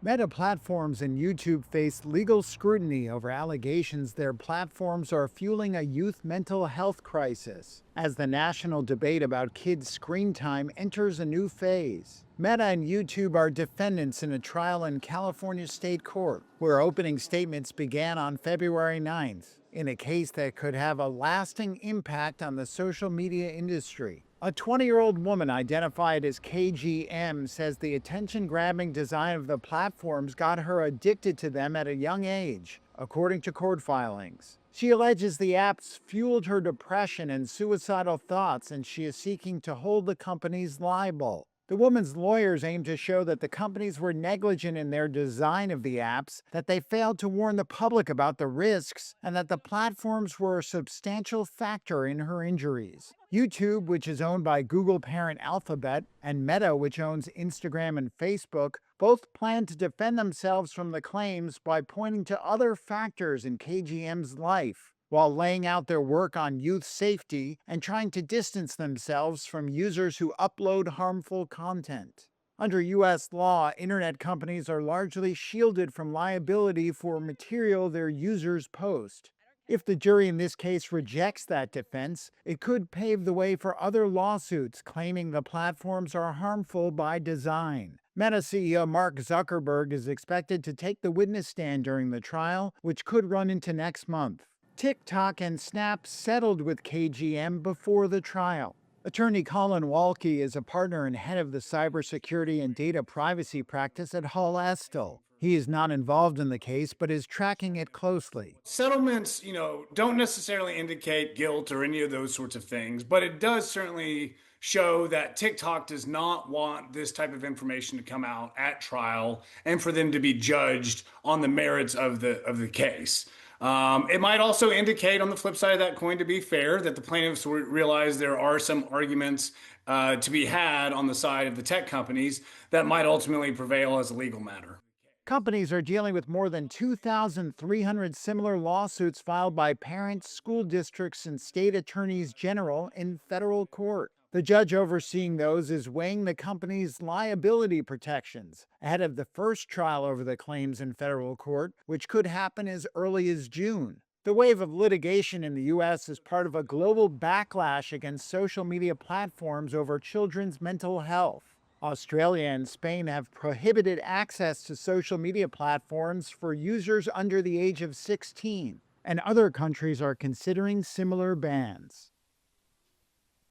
Meta platforms and YouTube face legal scrutiny over allegations their platforms are fueling a youth mental health crisis. As the national debate about kids' screen time enters a new phase, Meta and YouTube are defendants in a trial in California state court, where opening statements began on February 9th, in a case that could have a lasting impact on the social media industry. A 20-year-old woman identified as KGM says the attention-grabbing design of the platforms got her addicted to them at a young age, according to court filings. She alleges the apps fueled her depression and suicidal thoughts, and she is seeking to hold the companies liable. The woman's lawyers aim to show that the companies were negligent in their design of the apps, that they failed to warn the public about the risks, and that the platforms were a substantial factor in her injuries. YouTube, which is owned by Google parent Alphabet, and Meta, which owns Instagram and Facebook, both plan to defend themselves from the claims by pointing to other factors in KGM's life, while laying out their work on youth safety and trying to distance themselves from users who upload harmful content. Under U.S. law, internet companies are largely shielded from liability for material their users post. If the jury in this case rejects that defense, it could pave the way for other lawsuits claiming the platforms are harmful by design. Meta CEO Mark Zuckerberg is expected to take the witness stand during the trial, which could run into next month. TikTok and Snap settled with KGM before the trial. Attorney Colin Walke is a partner and head of the cybersecurity and data privacy practice at Hall Estill. He is not involved in the case, but is tracking it closely. Settlements, don't necessarily indicate guilt or any of those sorts of things, but it does certainly show that TikTok does not want this type of information to come out at trial and for them to be judged on the merits of the case. It might also indicate, on the flip side of that coin, to be fair, that the plaintiffs realize there are some arguments to be had on the side of the tech companies that might ultimately prevail as a legal matter. Companies are dealing with more than 2,300 similar lawsuits filed by parents, school districts, and state attorneys general in federal court. The judge overseeing those is weighing the company's liability protections ahead of the first trial over the claims in federal court, which could happen as early as June. The wave of litigation in the U.S. is part of a global backlash against social media platforms over children's mental health. Australia and Spain have prohibited access to social media platforms for users under the age of 16, and other countries are considering similar bans.